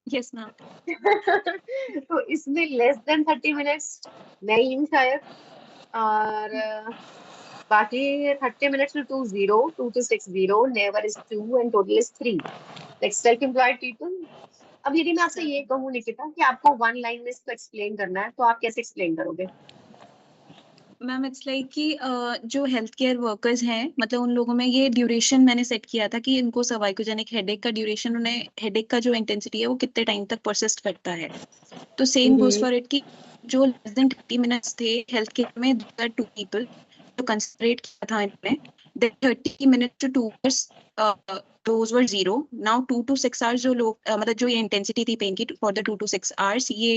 Yes ma'am. तो इसमें less than 30 minutes मैं ही हूँ शायद, और बाकी 30 minutes to 20, 2 to 60, never is 2 and total is 3. Like self-employed people. अब यदि मैं आपसे ये कहूँ निकिता कि आपको वन लाइन में इसको एक्सप्लेन करना है, तो आप कैसे एक्सप्लेन करोगे? मैम इट्स लाइक कि जो हेल्थ केयर वर्कर्स हैं, मतलब उन लोगों में ये ड्यूरेशन मैंने सेट किया था कि इनको सर्वाइकोजेनिक हेडेक का ड्यूरेशन, उन्हें हेडेक का जो इंटेंसिटी है वो कितने टाइम तक परसिस्ट करता है। तो सेम गोज फॉर इट कि जो लेस देन 30 मिनट्स थे हेल्थ केयर में, 2 पीपल जो कंसिडरेट किया था इन्होंने, 30 minutes to 2 hours, those were 0. Now 2 to 6 hours जो लोग मतलब जो ये इंटेंसिटी थी पेन की for the 2 to 6 hours, ये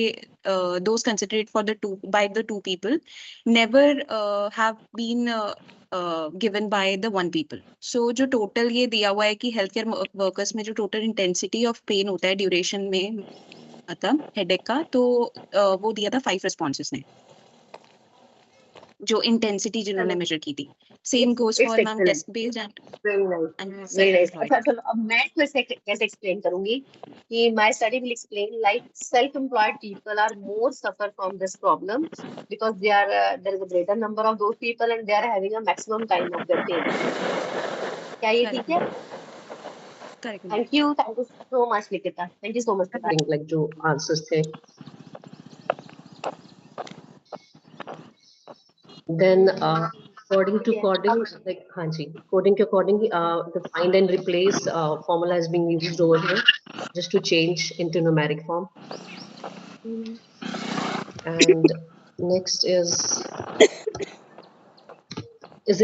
those considered for the by the 2 people never have been given by the 1 people. So जो टोटल ये दिया हुआ है कि हेल्थ केयर वर्कर्स में जो टोटल इंटेंसिटी ऑफ पेन होता है ड्यूरेशन में मतलब हेडेक का, तो वो दिया था 5 रिस्पॉन्सेस ने, जो इंटेंसिटी जिन्होंने मेजर की थी। Same goes for ma'am test based and very nice. अच्छा चलो, अब मैं इसको कैसे एक्सप्लेन करूंगी कि my study will explain like self employed people are more suffer from this problem because they are there is a greater number of those people and they are having a maximum time of their pain. क्या ये ठीक है? Correct. Thank you so much Nikita, thank you so much. Like जो answers थे, then according to coding, like हाँ जी, coding के according the find and replace formula is being used over here just to change into numeric form. And next is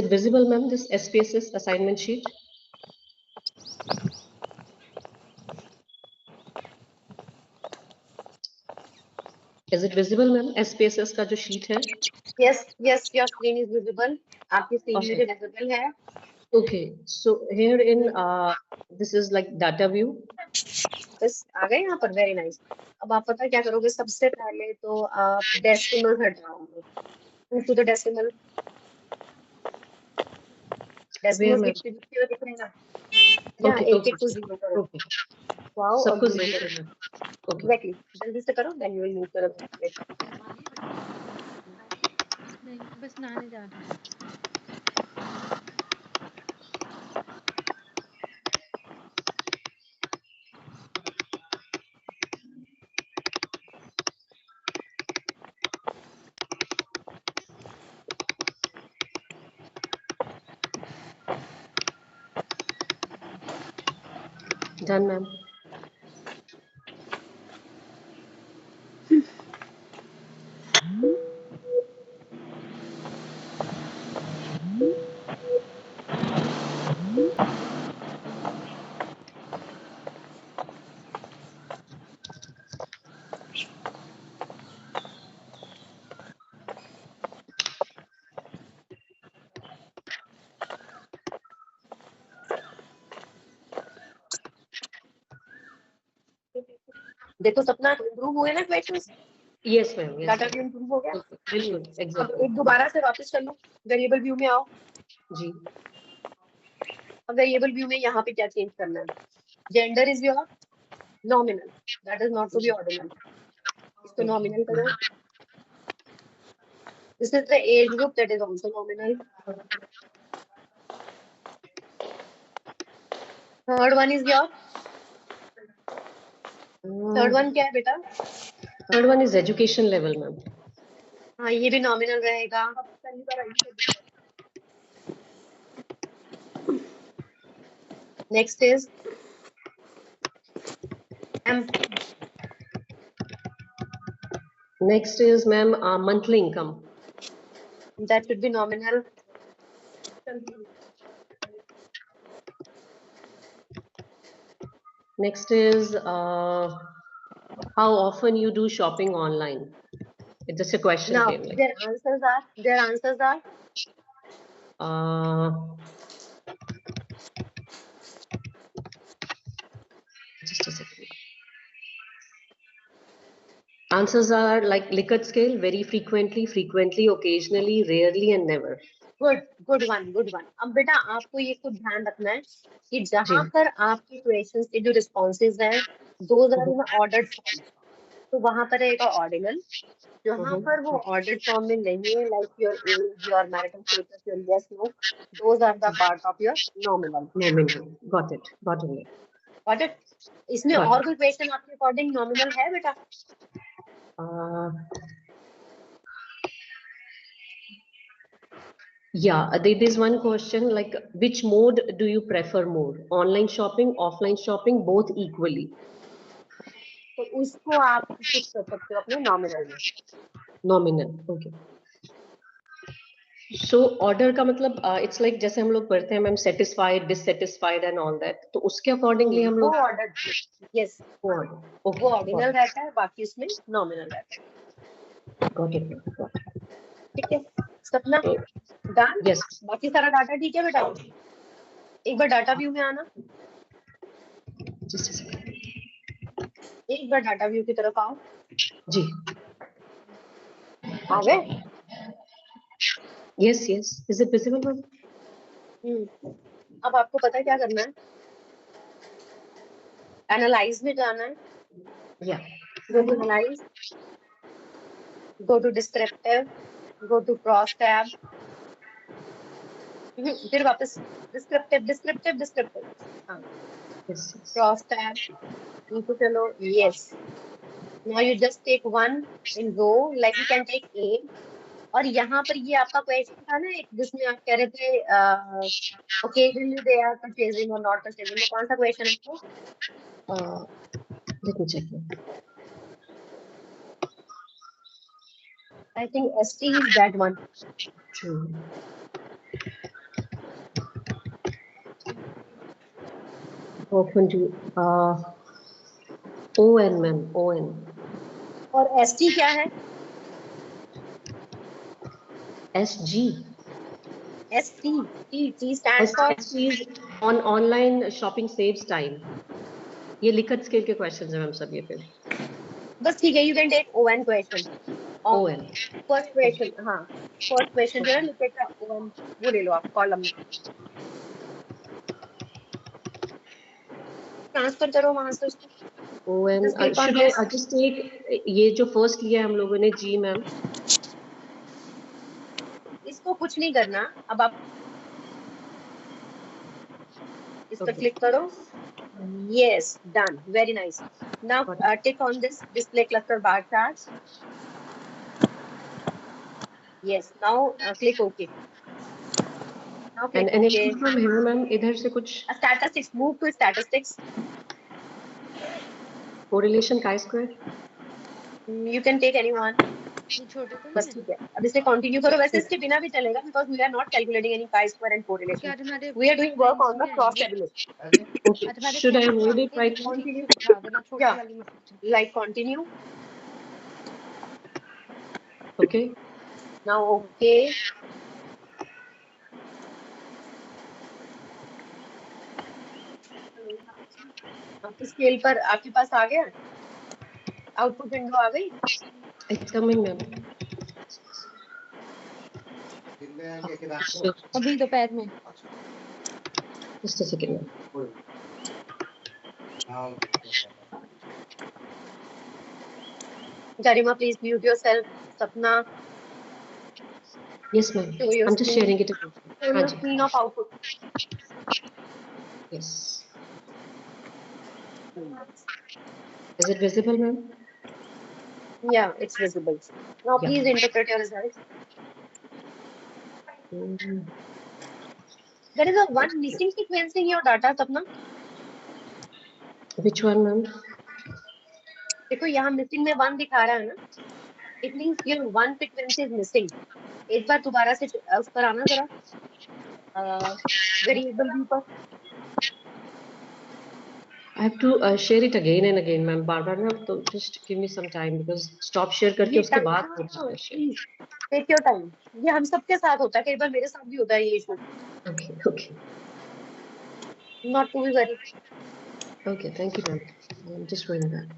it visible, ma'am, this SPSS assignment sheet? Is it visible, ma'am, SPSS का जो sheet है? Yes, your screen is visible. आपकी screen मुझे visible है. Okay, so here in this is like data view. बस आ गए यहाँ पर, वेरी नाइस। अब आप पता क्या करोगे, सबसे पहले तो आप डेसिमल हटाओगे, टू द डेसिमल दिख रहे हैं ना, यहाँ 1 to 0 करो। वाओ, सबको 0 करना। एग्जैक्टली, जल्दी से करो, then you will move to the bus नहाने जा रहे हैं। Done, ma'am. देखो सपना, इम्प्रूव हुए ना questions? Yes ma'am, data view improve हो गया, बिल्कुल एग्जैक्टली। एक दोबारा से वापस कर लो, वेरिएबल व्यू में आओ जी। अब वेरिएबल व्यू में यहाँ पे क्या चेंज करना है? Gender is your nominal, that is not to be ordinal, इसको नॉमिनल करो। This is the age group, that is also nominal. Third one is your, third one क्या है बेटा? Third one is education level ma'am. हाँ, ये भी nominal रहेगा। Next is next is ma'am monthly income, that should be nominal. next is how often you do shopping online. It's just a question. Now game, like. their answers are just a second. Answers are like Likert scale: very frequently, occasionally, rarely, and never. Good one. अब बेटा आपको ये खुद ध्यान रखना है कि जहां पर आपके क्वेश्चंस के जो रिस्पॉन्सेज हैं those are in ordered form. तो वहां पर रहेगा ऑर्डिनल, जहां पर वो ऑर्डर्ड फॉर्म में नहीं है, like your age, your marital status, your yes no, those are the part of your nominal. Nominal. Got it. Got it. Got it? इसमें Got और it. कोई क्वेश्चन आपके अकॉर्डिंग नॉमिनल है बेटा? Uh, yeah, there's one question like, which mode do you prefer more? Online shopping, offline shopping, both equally? तो उसको आप fix कर सकते हो अपने नॉमिनल में। Nominal. Okay. So order का मतलब it's like जैसे हम लोग पढ़ते हैं ma'am, satisfied, dissatisfied and all that. तो उसके accordingly हम वो लोग ऑर्डर, यस, order. Okay. वो ऑर्डिनल रहता है, बाकी उसमें नॉमिनल रहता है। Got it. Got it. ठीक है सपना, डन? Yes. बाकी सारा डाटा ठीक है बेटा? एक बार डाटा व्यू में आना, Just a second. एक बार डाटा व्यू की तरफ आओ। जी. आ गए? Yes. Yes. Is it visible, ma'am? अब आपको पता है क्या करना है? एनालाइज में जाना है, Yeah. go to analyze, go to descriptive, go to cross tab, फिर वापस descriptive, descriptive, descriptive, हाँ, Yes. Yes. cross tab, नीचे चलो, yes. Now you just take one in row, like you can take A. और यहाँ पर ये आपका क्वेश्चन था ना एक, जिसमें आप कह रहे थे occasionally they are purchasing or not purchasing, वो कौन सा क्वेश्चन है आपको? Let me check. I think ST is that one. True. Often do ON, ma'am. ON. और ST क्या है? SG. ST, T stands for SG is on online shopping saves time. ये लिखत स्केल के क्वेश्चंस हैं ma'am सब ये फिर. बस ठीक है, you can take ON question. ON. First question, हाँ फर्स्ट क्वेश्चन जो है लिखेगा ON, वो ले लो आप कॉलम में, ट्रांसफर करो वहां से उसको। ON. Just click on Should I this. just take ये जो फर्स्ट लिया है हम लोगों ने G मैम? इसको कुछ नहीं करना, अब आप इस पर Okay. क्लिक करो, yes done, very nice. Now tick on this display cluster bar charts, yes now click okay, now click And okay. anything from here ma'am, इधर से कुछ statistics, move to statistics, correlation chi-square? You can take anyone, ये छोटे तो बस नहीं ठीक है। अब इसे कंटिन्यू करो, वैसे इसके बिना भी चलेगा, because we are not calculating any chi-square and क्या कोरिलेशन, तुम्हारे we are doing work on the cross tabulation. Okay. Should I hold it right now? Continue. छोटी Yeah. वाली मत पूछो। Like continue. Okay. Now okay. आपकी scale पर आपके पास आ गया, आउटपुट विंडो आ गई। It's coming ma'am. So, अभी दोपहर में just a second ma'am. Garima, please mute yourself. Sapna, Yes ma'am. show your I'm just screen. sharing it. Show हाँ your जी. screen of output. Yes. Is it visible ma'am? Yeah, it's visible. Now Yeah. please interpret your results. There is a one missing sequence in your data, Sapna. Which one ma'am? देखो यहाँ missing में 1 दिखा रहा है ना, it means your 1 frequency is missing. एक बार दोबारा से उस पर आना जरा, वेरिएबल व्यू पर। I have to share it again and again ma'am. बार-बार ना, तो just give me some time because stop share करके उसके बाद प्लीज टेक योर टाइम, ये हम सबके साथ होता है, कई बार मेरे साथ भी होता है ये issue. Okay. Okay. Not to be very. Okay. Thank you ma'am. I'm just doing that.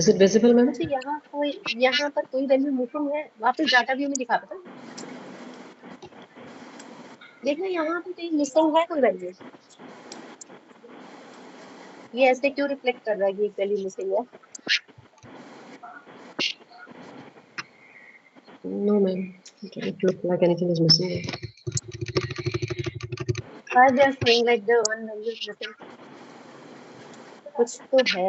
Is it visible ma'am? अच्छा यहाँ पर कोई वैल्यू मिसिंग है, वापस डाटा व्यू में दिखा, पता देखना यहाँ पे कहीं मिसिंग है कोई वैल्यू, ये ऐसे क्यों रिफ्लेक्ट कर रहा है कि एक वैल्यू मिसिंग है? No, ma'am. It doesn't look like anything is missing here. Why they are saying like the one value is missing? कुछ तो है।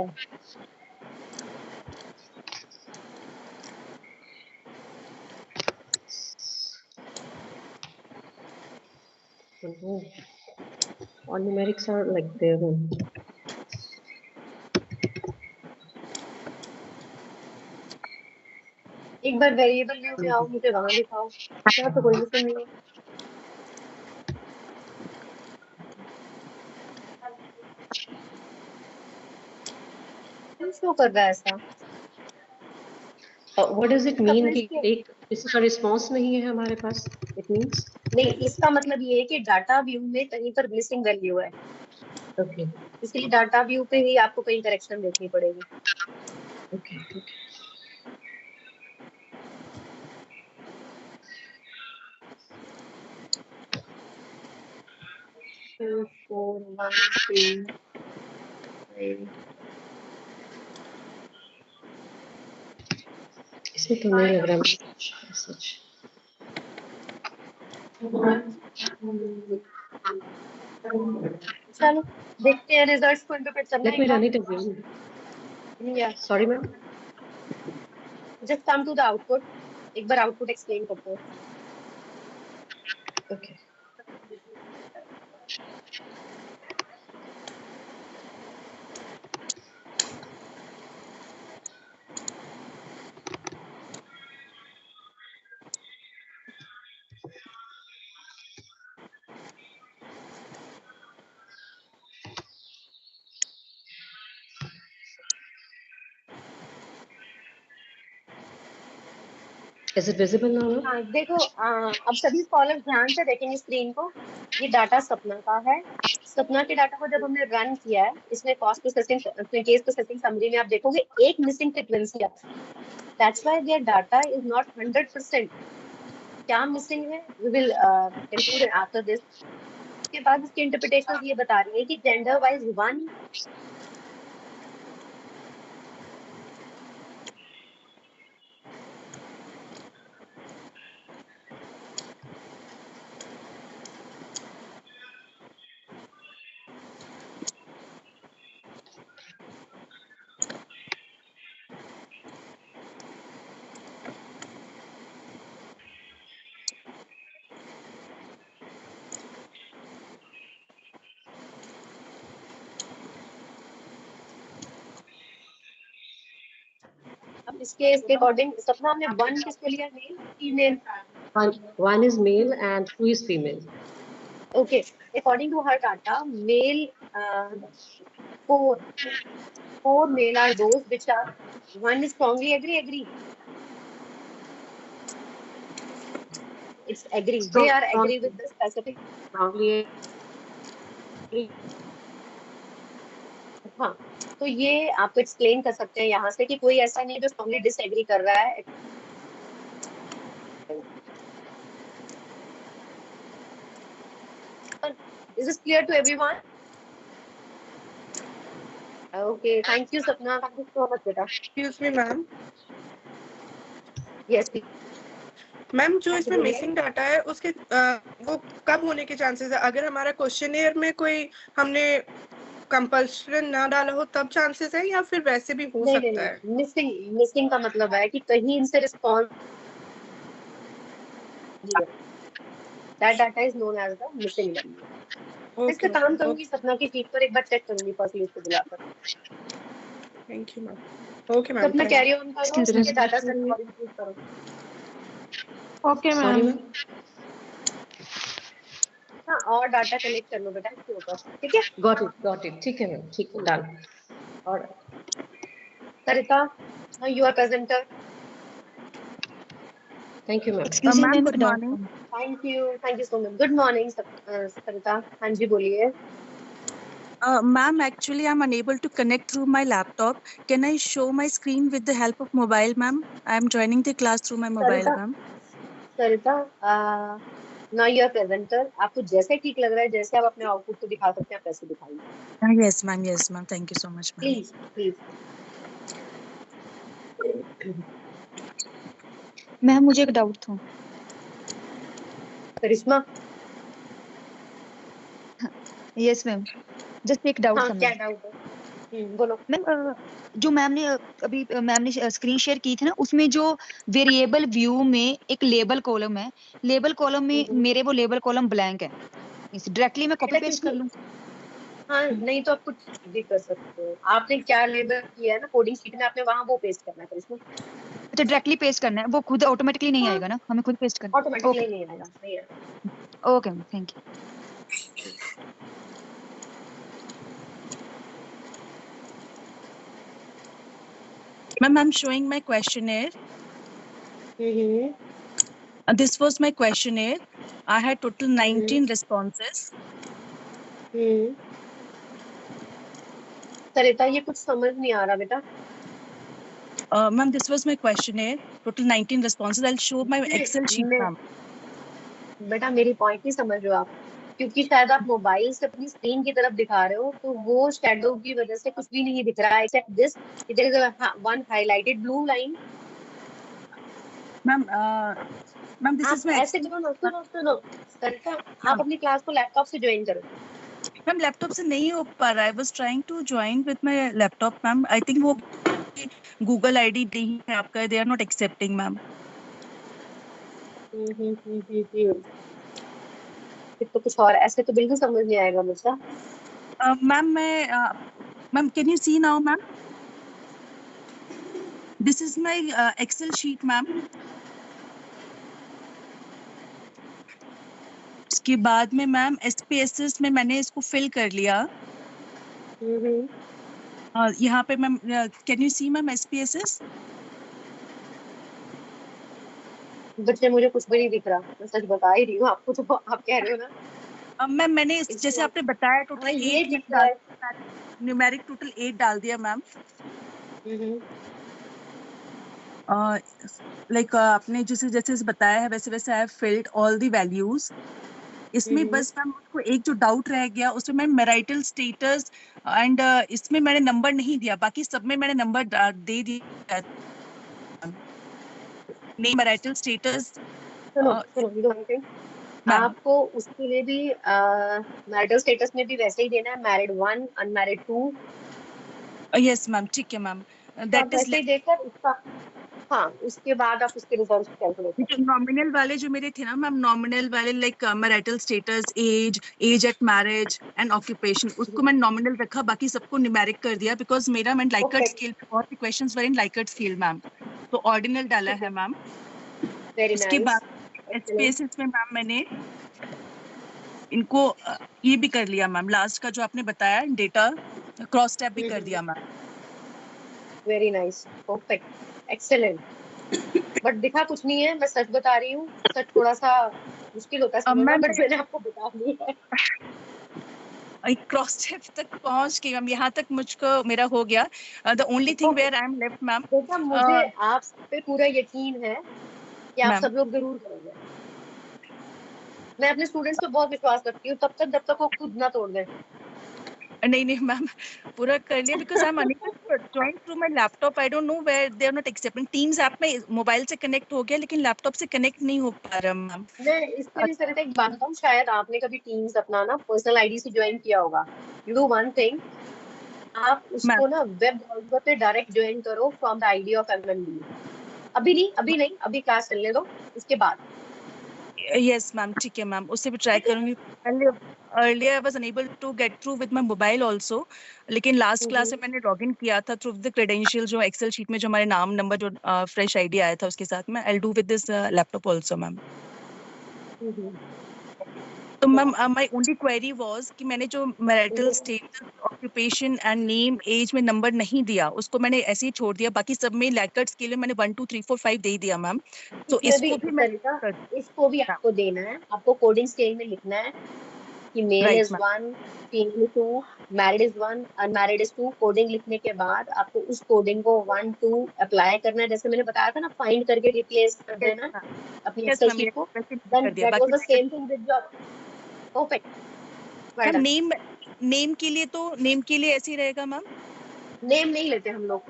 No. All numerics are like there. एक बार वेरिएबल व्यू पे आओ, मुझे वहां दिखाओ, यहाँ तो कोई मिसिंग नहीं है। क्यों शो कर रहा है ऐसा? What does it mean कि इसका एक किसी का रिस्पॉन्स नहीं है हमारे पास? It means नहीं, इसका मतलब ये है कि डाटा व्यू में कहीं पर मिसिंग वैल्यू है, okay, इसलिए डाटा व्यू पे ही आपको कहीं करेक्शन देखनी पड़ेगी। okay, okay. Two, 4, 1, 2, 5. इसमें तो नहीं लग रहा सच। चलो देखते हैं रिजल्ट्स को इंटरप्रेट करना Let me run it again. या Sorry, ma'am. Just come to the output, एक बार आउटपुट एक्सप्लेन करते हैं। Okay. Is it visible now? हाँ देखो, अब सभी स्कॉलर्स ध्यान से देखेंगे स्क्रीन को। ये डाटा सपना का है। सपना के डाटा को जब हमने रन किया है, इसमें cost processing, case processing summary में आप देखोगे एक मिसिंग फ्रीक्वेंसी है। That's why their data is not 100%। क्या मिसिंग है, we will conclude after this. उसके बाद इसकी इंटरप्रिटेशन ये बता रही है कि जेंडर वाइज 1 अब इसके अकॉर्डिंग सपना हमने 1 किसको लिया, male female? One is male and 2 is female. Okay, according to her data, male 4 male are those which are 1 is strongly agree. It's agree. They are agree with the specific. Strongly agree. हाँ, तो ये आप explain कर सकते हैं यहाँ से कि कोई ऐसा नहीं है जो स्ट्रांगली डिसएग्री कर रहा है। Is this clear to everyone? Okay, thank you, Sapna. Thank you so much, beta. Excuse me, ma'am. Yes, please. Ma'am जो इसमें मिसिंग डाटा है उसके वो कब होने के चांसेस है? अगर हमारा क्वेश्चनियर में कोई हमने कंपल्शन ना डाला हो तब चांसेस है, या फिर वैसे भी हो सकता है? मिसिंग का मतलब है कि कहीं इनसे response, that data is known as the missing value. इस पे काम करूंगी, सपना की शीट पर एक बार चेक करूंगी पर्सनली उसको बुलाकर। Thank you ma'am. Okay ma'am, सपना कैरी ऑन करो, उसके डाटा सेट और इंक्लूड करो। Okay Sorry, ma'am. ma'am. हाँ, और डाटा कलेक्ट कर लो बेटा इसके ऊपर, ठीक है? Got it. ठीक है मैम, ठीक है, done. और सरिता, you are presenter. Thank you, ma'am. Excuse me, Ma'am, ma'am, good morning. Thank you so much. Good morning, Sarita. हाँ जी बोलिए। Ma'am, actually, I'm unable to connect through my laptop. Can I show my screen with the help of mobile, ma'am? I'm joining the class through my mobile, Sarita, ma'am. Sarita, now you are presenter, आपको जैसे ठीक लग रहा है, जैसे आप अपने output को दिखा सकते हैं, आप वैसे दिखाइए Yes, ma'am. Yes, ma'am. Thank you so much, ma'am. Please please. Ma'am मुझे एक डाउट था। करिश्मा, यस मैम, जस्ट एक डाउट हाँ था क्या मैम। डाउट है? बोलो। मैम जो मैम ने अभी मैम ने स्क्रीन शेयर की थी ना, उसमें जो वेरिएबल व्यू में एक लेबल कॉलम है, लेबल कॉलम में मेरे वो लेबल कॉलम ब्लैंक है, इस डायरेक्टली मैं कॉपी पेस्ट कर लूं? हाँ नहीं तो आप कुछ भी कर सकते हो। आपने क्या लेबल किया है ना कोडिंग शीट में, आपने वहां वो पेस्ट करना है करिश्मा। अच्छा डायरेक्टली पेस्ट करना है, वो खुद ऑटोमेटिकली नहीं आएगा ना, हमें खुद पेस्ट करना? ऑटोमेटिकली नहीं आएगा, नहीं आएगा। Okay ma'am, thank you. Ma'am, I'm showing my questionnaire. This was my questionnaire. I had total 19 responses. सरिता ये कुछ समझ नहीं आ रहा बेटा। Ma'am, this was my questionnaire. Total 19 responses. I'll show my Excel sheet, ma'am. बेटा मेरी पॉइंट नहीं समझ रहे हो आप, क्योंकि शायद आप मोबाइल से अपनी स्क्रीन की तरफ दिखा रहे हो, तो वो शैडो की वजह से कुछ भी नहीं दिख रहा है except this, there is one highlighted blue line. Ma'am, ma'am, this is my ऐसे सुनो सरिता, आप अपनी क्लास को लैपटॉप से ज्वाइन करो। मैम लैपटॉप से नहीं हो पा रहा है। I was trying to join with my laptop, ma'am. I think वो Google ID नहीं है आपका, they are not accepting, ma'am. तो कुछ और ऐसे तो बिल्कुल समझ नहीं आएगा मुझे। Ma'am ma'am can you see now ma'am? This is my Excel sheet ma'am. उसके बाद में मैम SPSS में मैंने इसको फिल कर लिया। यहाँ पे ma'am can you see ma'am SPSS? बच्चे मुझे कुछ भी नहीं दिख रहा, मैं सच बता ही रही हूँ आपको, तो आप कह रहे हो ना। मैम मैंने जैसे आपने बताया टोटल 8 न्यूमेरिक टोटल 8 डाल दिया मैम। लाइक आपने जैसे जैसे बताया है वैसे वैसे I have filled all the values. इसमें बस मैम मुझको एक जो डाउट रह गया, उसमें मैम मैरिटल स्टेटस एंड इसमें मैंने नंबर नहीं दिया, बाकी सब में मैंने नंबर दे दिया। नहीं मैरिटल स्टेटस आपको उसके लिए भी मैरिटल स्टेटस में भी वैसे ही देना है, मैरिड 1 अनमैरिड 2। यस मैम, ठीक है मैम। दैट इज देकर उसका, हाँ उसके बाद आप उसके रिजल्ट कैलकुलेट करें। जो नॉमिनल वाले जो मेरे थे ना मैम, नॉमिनल वाले like marital status, age at marriage and occupation, उसको मैंने नॉमिनल रखा, बाकी सबको न्यूमेरिक कर दिया बिकॉज मेरा मैंने लाइकर्ट स्केल पे बहुत questions were in Likert scale ma'am, तो ऑर्डिनल डाला है मैम। उसके बाद SPSS में मैम मैंने इनको ये भी कर लिया मैम, लास्ट का जो आपने बताया डेटा क्रॉस टैब भी कर दिया ma'am. Very nice, perfect, excellent. But दिखा कुछ नहीं है, मैं सच बता रही हूँ, सच थोड़ा सा मुश्किल होता है समझना, बट मैंने आपको बता दिया है। क्रॉस टैब तक पहुंच गई मैम, यहाँ तक मुझको मेरा हो गया। The only thing where I am left ma'am, देखा मुझे आप पे पूरा यकीन है कि आप सब लोग जरूर करोगे। मैं अपने स्टूडेंट्स पे बहुत विश्वास रखती हूँ, तब तक जब तक वो खुद ना तोड़ दें। नहीं मैम पूरा कर लिया because I am unable to join through my laptop. I don't know where they are not accepting. Teams app में मोबाइल से कनेक्ट हो गया लेकिन लैपटॉप से कनेक्ट नहीं हो पा रहा मैम। मैं इसके लिए सरिता एक बात बताऊं, शायद आपने कभी टीम्स अपना ना पर्सनल आईडी से ज्वाइन किया होगा। यू डू वन थिंग, आप उसको ना वेब ब्राउज़र पे डायरेक्ट ज्वाइन करो from the ID of MMD। अभी नहीं, अभी क्लास चलने दो, उसके बाद। यस मैम, ठीक है मैम, उससे भी ट्राई करूंगी। Earlier I was unable to get through with my mobile also, लेकिन लास्ट क्लास में मैंने लॉग इन किया था थ्रू द क्रेडेंशियल, जो एक्सेल शीट में जो हमारे नाम नंबर जो फ्रेश आईडी आया था उसके साथ में। I will do with this laptop also ma'am. तो ma'am my only query was कि मैंने जो marital status, occupation and name, age में नंबर नहीं दिया, उसको मैंने ऐसे ही छोड़ दिया, बाकी सब में लैकर्ट्स के लिए मैंने 1 2 3 4 5 दे दिया मैम। तो इसको भी मैं इसको भी आपको देना है, आपको कोडिंग स्केल में लिखना है कि male Right, is ma'am. 1, female 2, married is 1, unmarried is 2। Coding लिखने के बाद आपको उस कोडिंग को 1 2 अप्लाई करना है, जैसे मैंने बताया था ना, फाइंड करके रिप्लेस कर Yes, देना ma'am. अपनी Yes, Excel ma'am. Sheet Yes, को। वैसे भी देन कर दिया दैट वाज बाकी the same thing with your perfect, well ma'am. Done. Name के लिए ऐसे ही रहेगा मैम। नेम नहीं लेते हम लोग,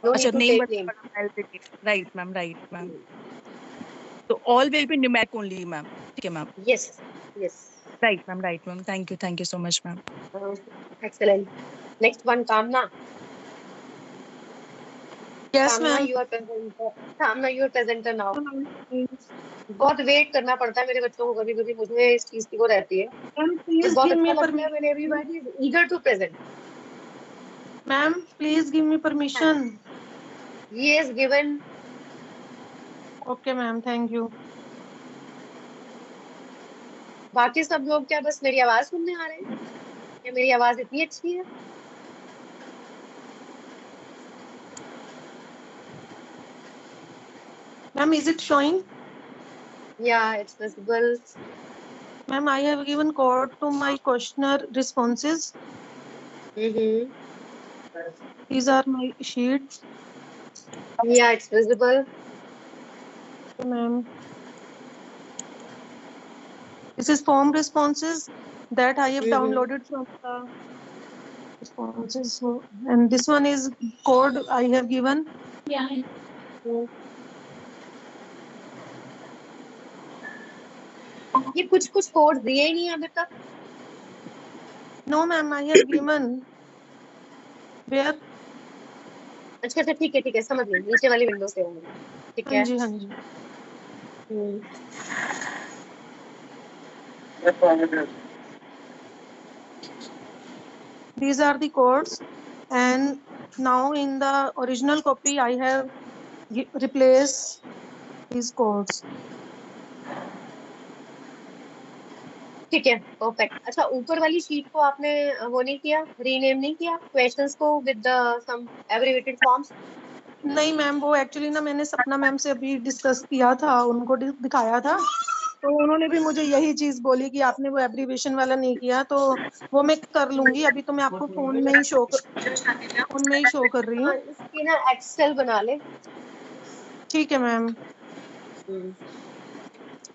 नो अच्छा, नीड टू नेम टेक बस name. Right ma'am, right ma'am. तो all will be numeric only ma'am. ठीक है ma'am. Yes yes, right ma'am. Thank you so much ma'am. Excellent. Next one, Kamna. Yes, Kamna ma'am. You are presenter, Kamna you are presenter now. बहुत wait करना पड़ता है मेरे बच्चों को, कभी कभी मुझे इस चीज की वो रहती है, Ma'am, बट please बहुत give अच्छा me लगता है permission. when everybody is eager to present. Ma'am, please give me permission. Yes, given. Okay, ma'am. Thank you. बाकी सब लोग क्या बस मेरी आवाज सुनने आ रहे हैं, या मेरी आवाज इतनी अच्छी है? Ma'am, is it showing? Yeah, it's visible. Ma'am, I have given code to my questionnaire responses. These are my sheets. Yeah, it's visible. Okay, ma'am. This is form responses that I have downloaded from the responses. So, and this one is code I have given. Yeah. ये कुछ code दिए ही नहीं अभी तक। No, ma'am, I have given. Where? अच्छा ठीक है समझ गई, नीचे वाली विंडो से होंगे। ठीक है। हाँ जी। These are the codes, and now in the original copy I have replaced these codes. ठीक है, परफेक्ट। अच्छा, ऊपर वाली शीट को आपने वो नहीं किया, रीनेम नहीं किया क्वेश्चंस को विद सम एब्रिविएटेड फॉर्म्स? नहीं मैम, वो एक्चुअली ना मैंने सपना मैम से अभी डिस्कस किया था, उनको दिखाया था, तो उन्होंने भी मुझे यही चीज बोली कि आपने वो एब्रीविएशन वाला नहीं किया, तो वो मैं कर लूंगी। अभी तो मैं आपको फोन में ही शो कर रही हूँ। इसकी ना एक्सेल बना ले। ठीक है मैम।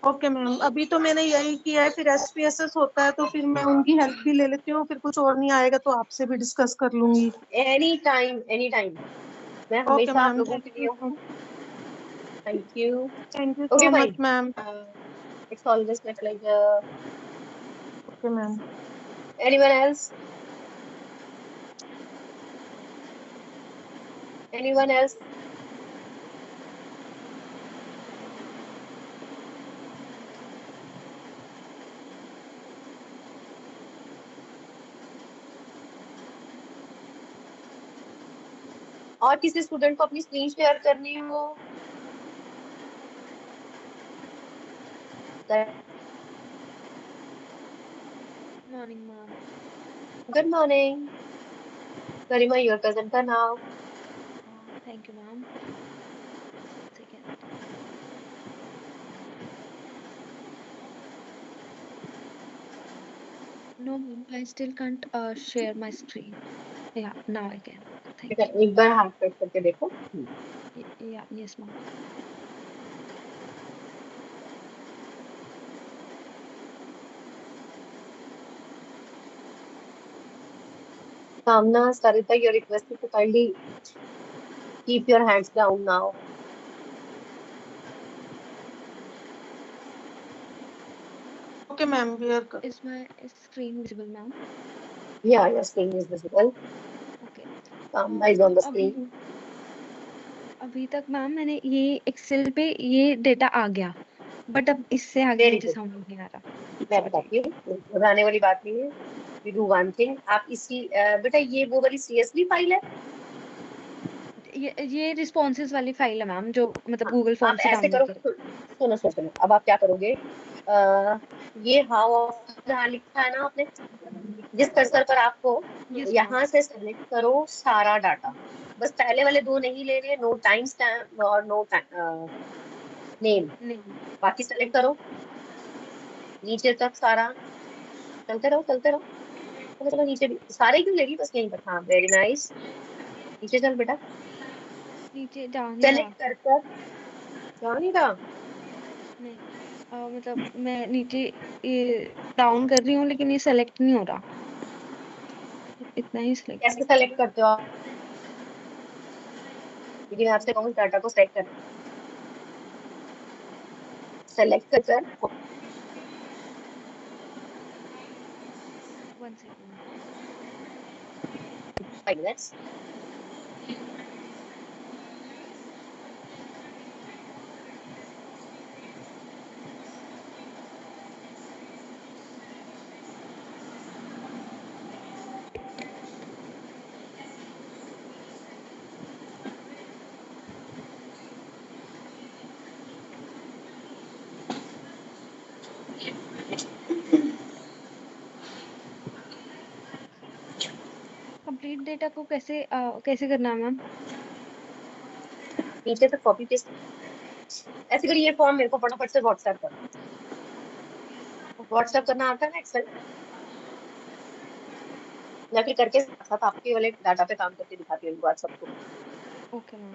ओके मैम, अभी तो मैंने यही किया है, फिर SPSS होता है तो फिर मैं उनकी हेल्प भी ले लेती हूँ, फिर कुछ और नहीं आएगा तो आपसे भी डिस्कस कर लूंगी। एनी टाइम मैं हमेशा आप लोगों के लिए हूँ। Thank you so much ma'am. It's always my pleasure. Okay ma'am. Anyone else? और किसी स्टूडेंट को अपनी स्क्रीन शेयर करनी हो? Morning, ma'am. Good morning. Garima, you are presenter now. Thank you, ma'am. Second. No, ma'am, I still can't share my screen. Yeah, now I can. Thank you. एक बार हाथ cut करके देखो। Yeah, yes, ma'am. Kamna, Sarita, you're requested to kindly keep your hands down now. Okay, ma'am. Is my screen visible, ma'am? Yeah, your screen is visible. Okay. Kamna is on the screen. अभी तक ma'am मैंने ये Excel पे ये data आ गया, but अब इससे आगे मुझे समझ नहीं आ रहा। मैं बताती हूँ, घबराने वाली बात नहीं है। We do one thing, आप इसी बेटा ये वो वाली CSV फाइल है? ये रिस्पॉन्सेज वाली फाइल है मैम, जो मतलब गूगल फॉर्म आप से ऐसे करो, सुनो, अब आप क्या करोगे, ये हाउ ऑफ लिखा है ना आपने, जिस कर्सर पर आपको यहाँ से सेलेक्ट करो सारा डाटा, बस पहले वाले दो नहीं ले रहे, नो टाइम स्टैम्प और नो नेम, बाकी सेलेक्ट करो नीचे तक सारा, चलते रहो चलो चलो नीचे भी सारे क्यों लेगी, बस यहीं पर। हाँ वेरी नाइस, नीचे चल बेटा। नीचे जा नहीं रहा। सेलेक्ट कर कर जा नहीं रहा। नहीं मतलब मैं नीचे ये डाउन कर रही हूँ लेकिन ये सेलेक्ट नहीं हो रहा, इतना ही सेलेक्ट। कैसे सेलेक्ट करते हो आप? यदि मैं आपसे कहूँ डाटा को सेलेक्ट कर, सेलेक्ट कर कर 1 सेकंड। 5 minutes। कंप्लीट डेटा को कैसे कैसे करना है मैम? नीचे तक कॉपी पेस्ट ऐसे करिए। ये फॉर्म मेरे को फटाफट से व्हाट्सएप कर, व्हाट्सएप करना आता है ना एक्सेल, या फिर करके साथ आपके वाले डाटा पे काम करके दिखाती हूँ व्हाट्सएप को। Okay ma'am.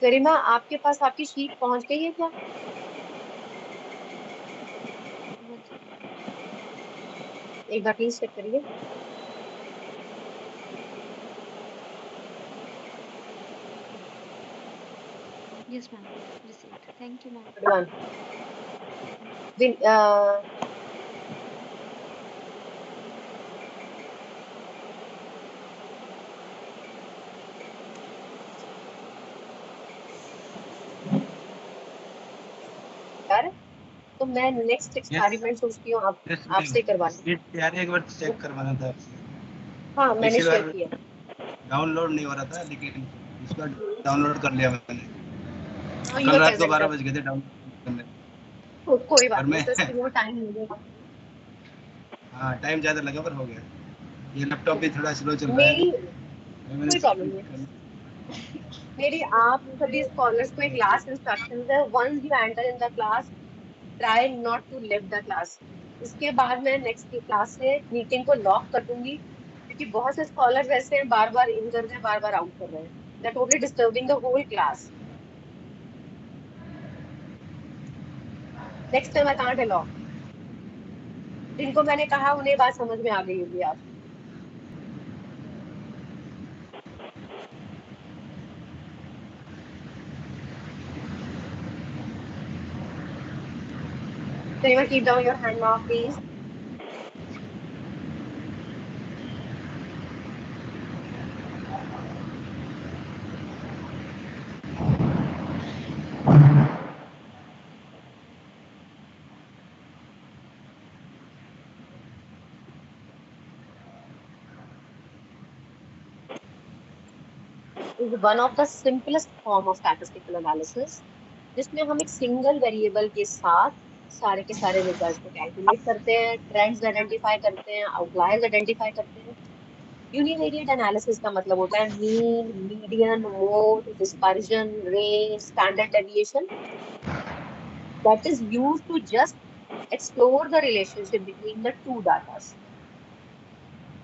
गरिमा आपके पास आपकी शीट पहुंच गई है क्या? 1 सेकंड। एक बार प्लीज चेक करिए। Yes ma'am, received. Thank you ma'am. Good one. यार तो मैं नेक्स्ट एक्सपेरिमेंट सोचती हूँ आपसे करवाना। यार एक बार चेक करवाना था। हाँ मैंने शेयर किया। डाउनलोड नहीं हो रहा था लेकिन इसका डाउनलोड कर लिया मैंने। हाँ, कल रात को 12 बज गए थे डाउनलोड करने। कोई बात नहीं, तो इसके लिए टाइम लगेगा। हाँ टाइम ज्यादा लगा पर हो गया। ये लैपटॉप भी थोड़ा स्लो चल रहा है। कोई प्रॉब्लम नहीं। मेरी आप सभी स्कॉलर्स को एक लास्ट इंस्ट्रक्शन है, once you enter in the class try not to leave the class. इसके बाद मैं नेक्स्ट क्लास से मीटिंग को लॉक कर दूंगी, क्योंकि बहुत से स्कॉलर्स ऐसे हैं बार बार इन कर रहे हैं, बार बार आउट कर रहे हैं। That totally disturbing the whole class. Next time I can't allow. जिनको मैंने कहा उन्हें बात समझ में आ गई होगी। आप Can you keep down your hand now, please? Is one of the simplest form of statistical analysis, जिसमें हम एक सिंगल वेरिएबल के साथ सारे के सारे रिजल्ट को कैलकुलेट करते हैं, ट्रेंड्स आइडेंटिफाई करते हैं, आउटलायर्स आइडेंटिफाई करते हैं। यूनिवेरिएट एनालिसिस का मतलब होता है mean, median, mode, dispersion, range, standard deviation, that is used to just explore the relationship between the two data।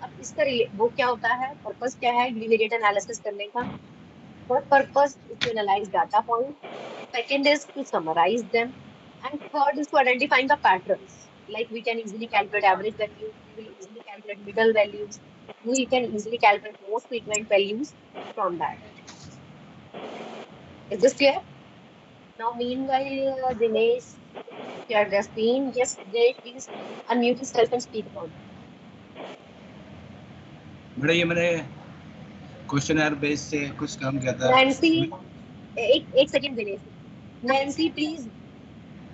अब इसका वो क्या होता है, पर्पस क्या है यूनिवेरिएट एनालिसिस करने का? First purpose is to analyze data points. Second is to summarize them. And third is to identifying the patterns. Like we can easily calculate average values, we will easily calculate middle values, we can easily calculate most frequent values from that. Is this clear? Now, meanwhile, Dinesh shared their screen. Yes, Dinesh, please unmute yourself and speak on. Madam ये मैंने questionnaire base से कुछ काम किया था। Nancy, एक second Dinesh. Nancy, please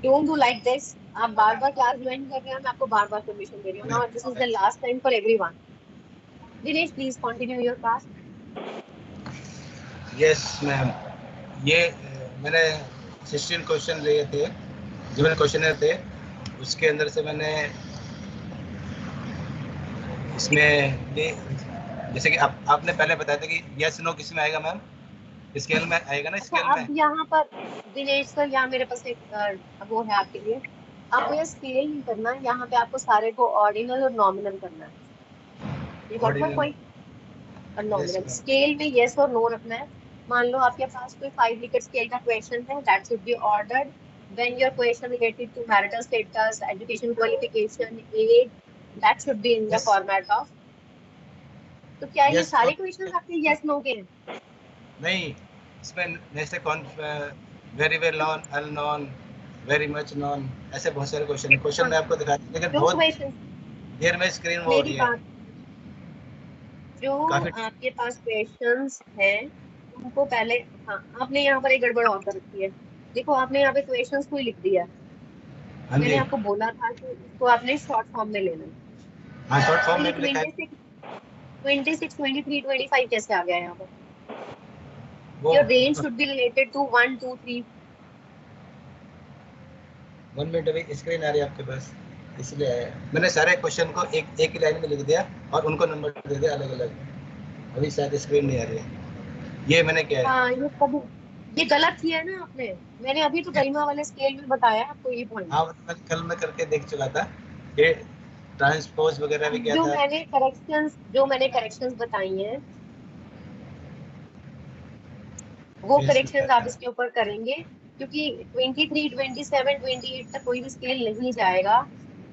don't do like this. आप बार-बार क्लास ज्वाइन कर रहे हैं, मैं आपको बार-बार परमिशन दे रही हूँ। Now this is the last time for everyone. Dinesh, please continue your class. Yes ma'am, ये मैंने 16 क्वेश्चन लिए थे, जो मैंने क्वेश्चनर थे उसके अंदर से मैंने इसमें जैसे कि आपने पहले बताया था कि यस नो किस में आएगा मैम, स्केल में आएगा ना? स्केल में अब यहाँ पर दिनेश सर, यहाँ मेरे पास एक वो है आपके लिए। आपको ये स्केल नहीं करना है, यहाँ पे आपको सारे को ऑर्डिनल और नॉमिनल करना है। ये पॉइंट और नॉमिनल स्केल में यस और नो रखना है। मान लो आपके पास कोई 5 लिकर्ट स्केल का क्वेश्चन है, that should be ordered when your question related to marital status, education qualification, age, that should be in the format of. तो क्या ये सारे क्वेश्चन आपके यस नो के हैं? नहीं, इसमें जैसे कौन वेरी वेल नॉन, अल नॉन, वेरी मच नॉन, ऐसे बहुत सारे क्वेश्चन मैं आपको दिखा दूं, लेकिन बहुत देर में स्क्रीन वो हो रही है। जो आपके पास क्वेश्चंस हैं उनको पहले, हाँ, आपने यहाँ पर एक गड़बड़ और कर रखी है। देखो, आपने यहाँ पे क्वेश्चंस को ही लिख दिया। मैंने आपको बोला था कि इसको आपने शॉर्ट फॉर्म में लेना है। हाँ, शॉर्ट फॉर्म में लिखा है। 26, 23, 25 कैसे आ गया यहाँ पर? Your range should be related to 1, 2, 3. 1 minute अभी स्क्रीन आ रही है आपके पास, इसलिए आया। मैंने सारे क्वेश्चन को एक ही लाइन में लिख दिया और उनको नंबर दे दिया अलग अलग। अभी शायद स्क्रीन नहीं आ रही है। ये मैंने क्या है? हाँ, ये गलत किया है ना आपने। मैंने अभी तो गरिमा वाले स्केल में बताया आपको ये पॉइंट। हाँ, मैं कल मैं करके देख चुका था। ये ट्रांसपोज वगैरह भी क्या था? जो मैंने करेक्शंस बताई हैं, वो करेक्शंस आप इसके ऊपर करेंगे, क्योंकि 23, 27, 28 तक कोई भी स्केल नहीं जाएगा।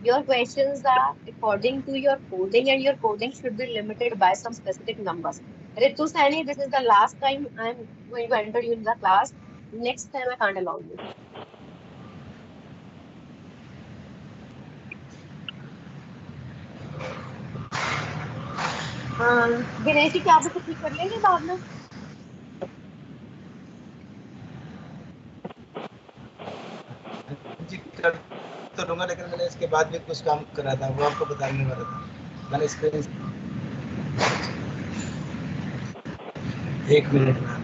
Your questions are according to your coding, and your coding should be limited by some specific numbers. Ritu Saini, this is the last time I am going to enter you in the class. Next time I can't allow you. Dinesh ji, क्या आप इसे ठीक कर लेंगे बाद में? तो लूंगा, लेकिन मैंने इसके बाद भी कुछ काम करा था, वो आपको बताने वाला था। मैंने स्क्रीन 1 मिनट में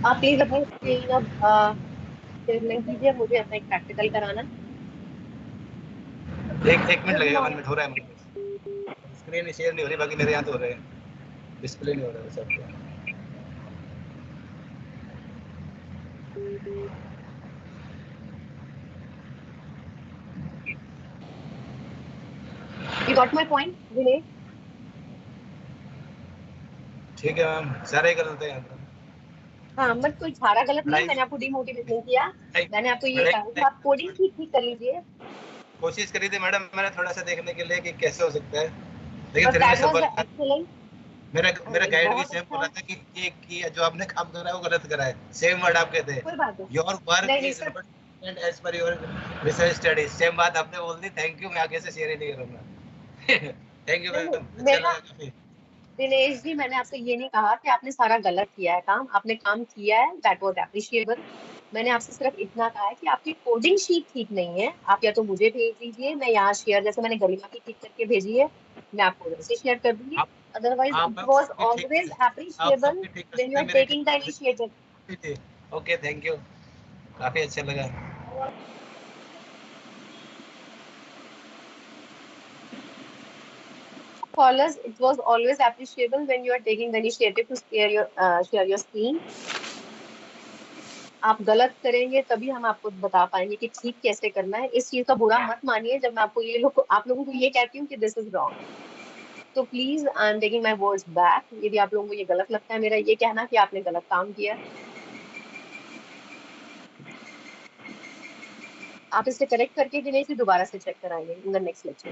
आप प्लीज अपनी स्क्रीन अब शेयर नहीं कीजिए, मुझे अपना एक प्रैक्टिकल कराना। एक मिनट लगेगा, 1 मिनट हो रहा है। स्क्रीन शेयर नहीं हो रही, बाकी मेरे यहाँ तो हो रहे हैं, डिस्प्ले नहीं हो रहा है सब। You got my point, Dinesh? ठीक है मैम, सारे गलत है यहाँ पर। हाँ, मत कोई सारा गलत नहीं, मैंने आपको डिमोटिवेट नहीं किया। मैंने आपको ये कहा कि आप कोडिंग ठीक कर लीजिए। कोशिश करी थी मैडम मैंने थोड़ा सा देखने के लिए कि कैसे हो सकता है, लेकिन फिर मैं सफल। मेरा गाइड भी सेम बोला था कि जो आपने काम करा है वो गलत करा है। सेम वर्ड आपके थे, your work is and age पर योर रिसर्च स्टडी। सेम बात आपने बोल दी। थैंक यू, मैं आगे से शेयर नहीं करूंगा। थैंक यू मैम, अच्छा लगा काफी। दिनेश जी, मैंने आपसे ये नहीं कहा कि आपने सारा गलत किया है काम। आपने काम किया है, दैट वाज एप्रिशिएबल। मैंने आपसे सिर्फ इतना कहा है कि आपकी कोडिंग शीट ठीक नहीं है। आप या तो मुझे भेज दीजिए, मैं यहाँ शेयर, जैसे मैंने गरिमा की ठीक करके भेजी है, मैं आपको वैसे शेयर कर दूंगी। Otherwise it was always appreciable when you are taking the initiative. Okay, thank you, काफी अच्छा लगा। Callers, it was always appreciable when you are taking the initiative to share your screen. आप गलत करेंगे तभी हम आपको बता पाएंगे कि ठीक कैसे करना है. इस चीज का बुरा मत मानिए जब मैं आपको आप लोगों को ये कहती हूँ कि दिस इज रॉन्ग. तो please I am taking my words back. यदि आप लोगों को ये गलत लगता है मेरा ये कहना कि आपने गलत काम किया, आप इसे करेक्ट करके कि नहीं फिर दोबारा से चेक कराएंगे in the next lecture.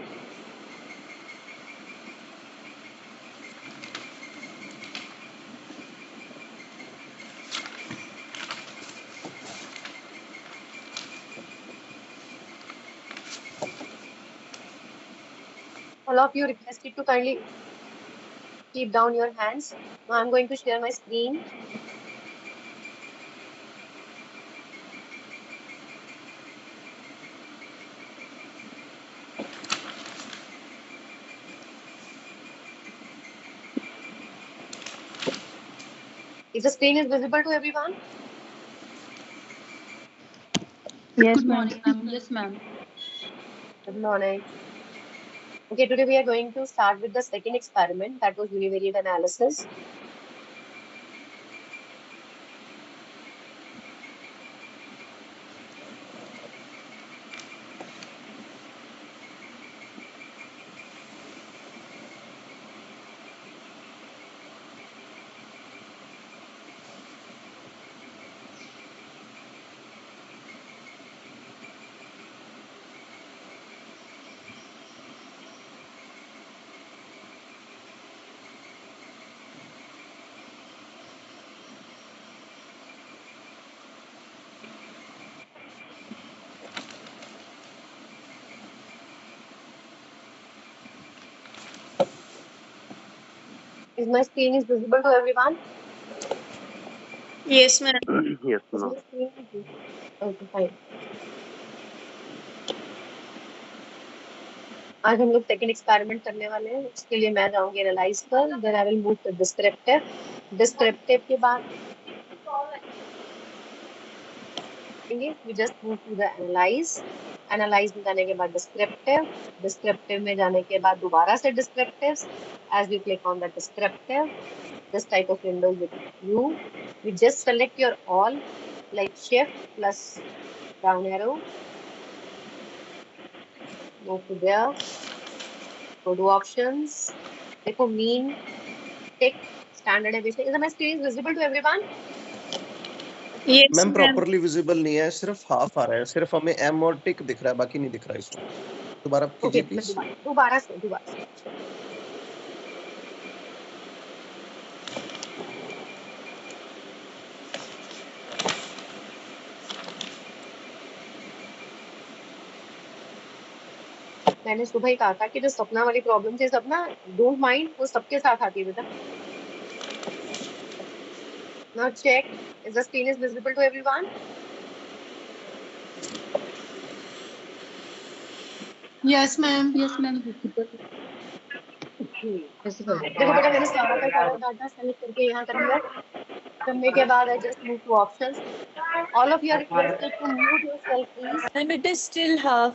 All of you requested to kindly keep down your hands. Now I'm going to share my screen. If the screen is visible to everyone? Yes, Good morning, ma'am. Yes, ma'am. Good morning. Okay, today we are going to start with the second experiment, that was univariate analysis. Is my screen is visible to everyone? Yes, ma'am. Yes, Is ma'am. my screen? Okay, fine. आज हम लोग second experiment करने वाले हैं. उसके लिए मैं जाऊंगी एनालाइज पर, then I will move to descriptive. Descriptive के बाद we just move to the analyse. Analyse में जाने के बाद डिस्क्रिप्टिव. डिस्क्रिप्टिव में जाने के बाद दोबारा से descriptive. As you click on the descriptive, this type of window with you, we just select your all, like shift plus down arrow, move to there, go to options, देखो mean, tick, standard deviation. Is my screen visible to everyone? Yes, ma'am ma'am. Properly visible नहीं है, सिर्फ half आ रहा है. सिर्फ हमें M और टिक दिख रहा है, बाकी नहीं दिख रहा है इसमें. दोबारा कीजिए Okay, प्लीज. दोबारा से मैंने सुबह ही कहा था कि जो सपना वाली प्रॉब्लम थी, सपना डोंट माइंड, वो सबके साथ आती है बेटा. Now check, is the screen is visible to everyone? Yes, ma'am. Yes, ma'am. देखो बेटा मैंने सारा का सारा डाटा सेलेक्ट करके यहाँ कर लिया. करने के बाद I just move to options. All of you are requested to mute yourself, please. And it is still half.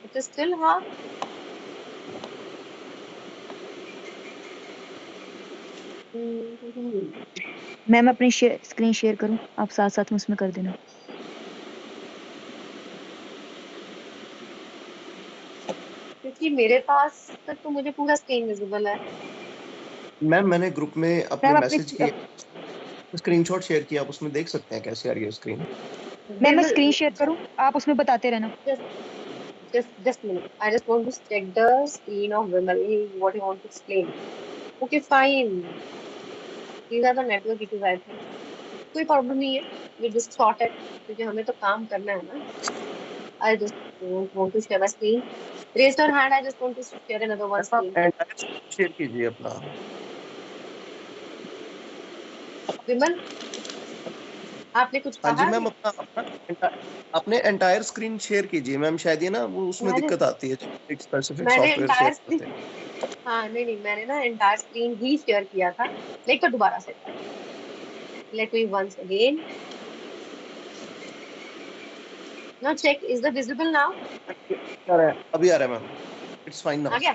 It is still half. Ma'am अपनी स्क्रीन शेयर करूं, आप साथ साथ में उसमें कर देना. क्योंकि मेरे पास तक तो मुझे पूरा स्क्रीन विजिबल है. मैम मैंने ग्रुप में अपने मैम मैसेज किया, स्क्रीनशॉट शेयर किया, आप उसमें देख सकते हैं कैसे आ रही है स्क्रीन. मैं स्क्रीन शेयर करूं, आप उसमें बताते रहना. Just minute. I just want to check the screen of Vimal. What you want to explain? Okay, fine. These are the network issues, I think. कोई प्रॉब्लम नहीं है. We just sort it. क्योंकि हमें तो काम करना है ना. I just want to share my screen. Raise your hand. I just want to share another one screen. Share कीजिए अपना. विमल, आपने कुछ हाँ कहा? जी मैम, अपने एंटायर स्क्रीन शेयर कीजिए मैम. शायद ये ना वो उसमें दिक्कत आती है, एक स्पेसिफिक सॉफ्टवेयर शेयर करते हैं. हाँ नहीं मैंने ना एंटायर स्क्रीन ही शेयर किया था. नहीं तो दोबारा से. Let me once again. Now check, is the visible now? अभी आ रहा है मैम. It's fine now. आ गया?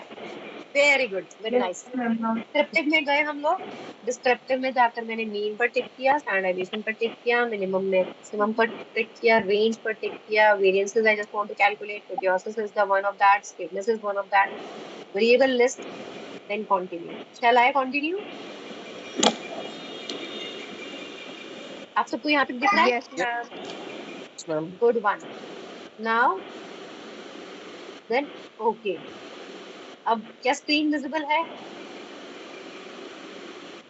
Very good, very nice. Descriptive में गए हम लोग। डिस्क्रिप्टिव में जाकर मैंने मीन पर टिक किया, स्टैंडर्डाइजेशन पर टिक किया, मिनिमम मैक्सिमम पर टिक किया, रेंज पर टिक किया, variances I just want to calculate, प्रोडियोसिस is the one of that, stiffness is one of that, variable list, then continue. Shall I continue? आप सबको यहाँ पे दिख रहा है? Yes ma'am. Yes, ma'am. Good one. Now then okay. अब क्या स्क्रीन विजिबल है?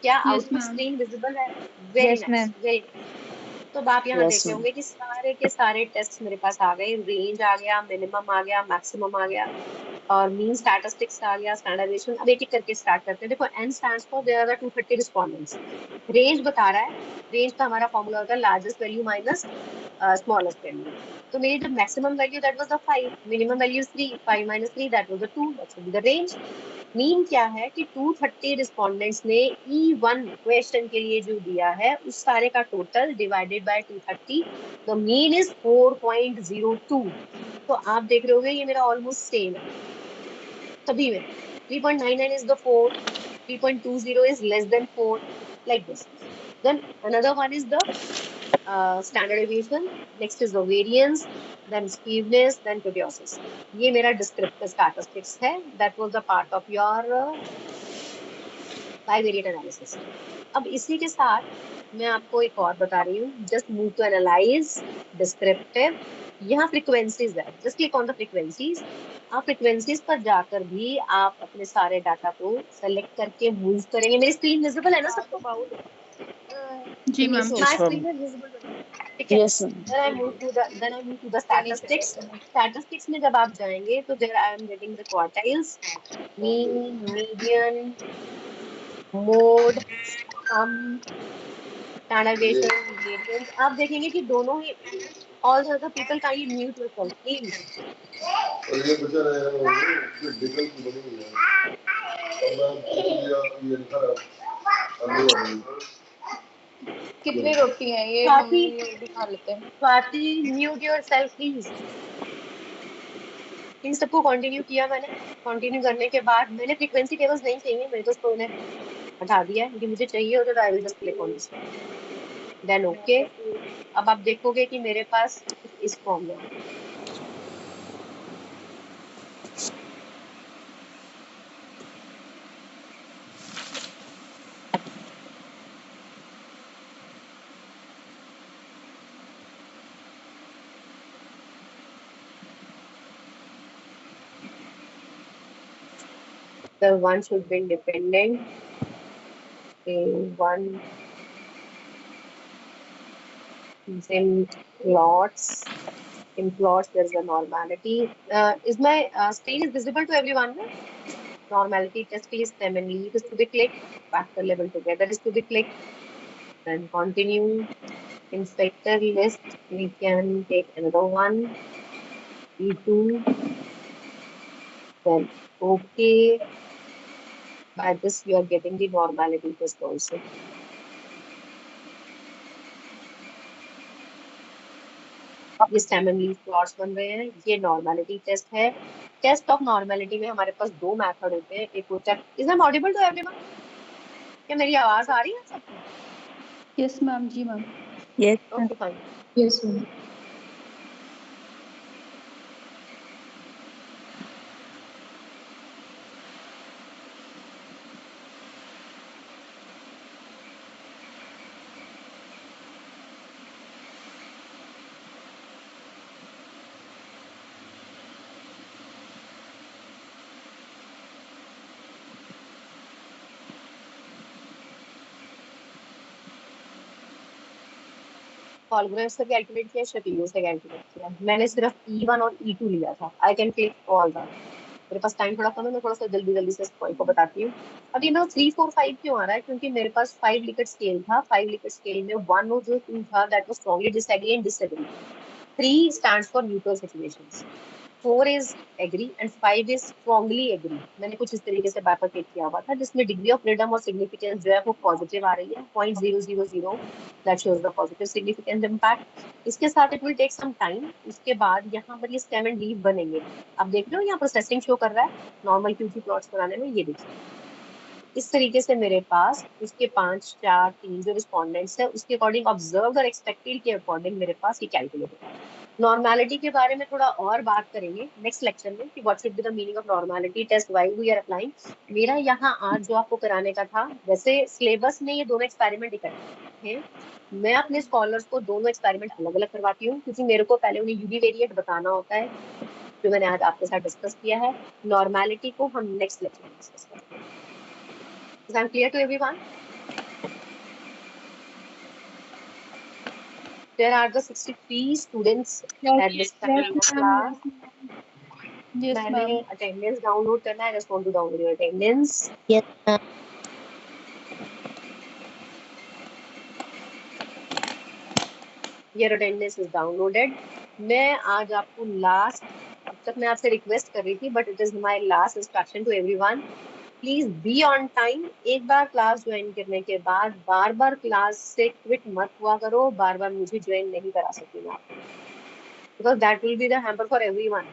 क्या Yes, output ma'am. Screen visible है? Very yes nice, ma'am. Very. तो आप यहाँ Yes, देख रहे ma'am. होंगे कि सारे के सारे टेस्ट मेरे पास आ गए। रेंज आ गया, मिनिमम आ गया, मैक्सिमम आ गया, और मीन स्टैटिस्टिक्स आ गया, स्टैंडर्डाइजेशन। अब एक एक करके स्टार्ट करते हैं। देखो n stands for there are 230 respondents. Range बता रहा है, रेंज का हमारा फॉर्मूला होता है largest value minus smallest value. तो मेरी जो maximum value that was the 5, minimum value 3, 5 minus 3 that was the 2, that's the range. Mean क्या है कि 230 रिस्पोंडेंट्स ने E1 क्वेश्चन के लिए जो दिया है उस सारे का total divided by 230, the mean is 4.02। तो आप देख रहे होगे ये मेरा ऑलमोस्ट सेम है सभी में। 3.99 is the 4, 3.20 is less than 4, like this. Then another one is the standard deviation, next is the variance, then skewness, then proteosis. ये मेरा descriptive statistics है, that was the part of your bivariate analysis. अब इसी के साथ मैं आपको एक और बता रही हूँ, just move to analyze, descriptive, यहाँ फ्रीक्वेंसीज है, just click on the frequencies. आप फ्रीक्वेंसीज पर जाकर भी आप अपने सारे डाटा को सेलेक्ट करके मूव करेंगे। मेरी स्क्रीन विजिबल है ना सबको? जी ma'am. My screen is visible. ठीक है? Yes, ma'am. Then I move to the statistics. Statistics में जब आप जाएंगे तो there I am getting the quartiles, mean, median, mode, sum, standardization, variance। आप देखेंगे कि दोनों ही all the other people kindly mute yourself, please. ये बचा रहेगा वो डिटेल की बनी हुई है और मैं ये लिखा है कितनी रोटी है ये? स्वाति, हम ये भी खा लेते हैं। Swati mute yourself please। इन सबको कंटिन्यू किया मैंने। कंटिन्यू करने के बाद मैंने फ्रीक्वेंसी टेबल्स नहीं चाहिए, मैंने तो उसको उन्हें हटा दिया है। यदि मुझे चाहिए होता तो I will just click on this, then okay. अब आप देखोगे कि मेरे पास इस फॉर्म में the one should be independent, one in plots. In plots there is a normality. Is my screen is visible to everyone? Normality test is stem and leaf is to be clicked, factor level together is to be clicked, then continue. Inspector list, we can take another one, E2, then okay. By this you are getting the normality test also. ये stem and leaf plots बन रहे हैं, ये normality test है। Test of normality में हमारे पास दो method होते हैं, एक होता है, is I audible to everyone? क्या मेरी आवाज आ रही है सबको? Yes ma'am. जी ma'am. Yes okay fine. Yes ma'am. कॉलग्रेव से कैलकुलेट किया, शेपिंग से कैलकुलेट किया। मैंने सिर्फ E1 और E2 लिया था। I can click all that. मेरे पास टाइम थोड़ा कम है, मैं थोड़ा सा जल्दी से इस पॉइंट को बताती हूँ। अब ये मेरा 3, 4, 5 क्यों आ रहा है? क्योंकि मेरे पास 5 लिकट स्केल था। 5 लिकट स्केल में 1 और जो 2 था that was strongly disagree and disagree. 3 stands for neutral situations. 4 is agree and 5 is strongly agree. मैंने कुछ इस तरीके से बाइफरकेट किया हुआ था, जिसमें डिग्री ऑफ फ्रीडम और सिग्निफिकेंस जो है वो पॉजिटिव आ रही है, 0.000, that shows the positive significance impact. इसके साथ it will take some time. उसके बाद यहाँ पर ये स्टेम एंड लीफ बनेंगे। आप देख रहे हो यहाँ प्रोसेसिंग शो कर रहा है नॉर्मल क्यूटी प्लॉट्स बनाने में। ये देखिए इस तरीके से मेरे पास उसके 5, 4, 3 जो रिस्पॉन्डेंट्स है उसके अकॉर्डिंग ऑब्जर्व और एक्सपेक्टेड के अकॉर्डिंग मेरे पास ये कैलकुलेट होगा। नॉर्मेलिटी के बारे में थोड़ा और बात करेंगे नेक्स्ट लेक्चर में कि what should be the meaning of normality test why we are applying. मेरा यहाँ आज जो आपको कराने का था, वैसे सिलेबस में ये दोनों एक्सपेरिमेंट इकट्ठे हैं। मैं अपने स्कॉलर्स को दोनों एक्सपेरिमेंट अलग अलग करवाती हूँ, क्योंकि मेरे को पहले उन्हें यूनिवेरिएट बताना होता है, जो मैंने आज आपके साथ डिस्कस किया है। नॉर्मेलिटी को हम नेक्स्ट लेक्चर में डिस्कस करेंगे। Is that clear to everyone? There are the 63 students at this time of class. Yes, मैंने ma'am. attendance download करना है. I just want to download your attendance. Yes, ma'am. Your attendance is downloaded. मैं आज आपको last, अब तक मैं आपसे रिक्वेस्ट कर रही थी, but it is my last instruction to everyone, please be on time. एक बार क्लास ज्वाइन करने के बाद बार बार क्लास से क्विट मत हुआ करो, बार बार मुझे ज्वाइन नहीं करा सकती मैं, because that will be the hamper for everyone.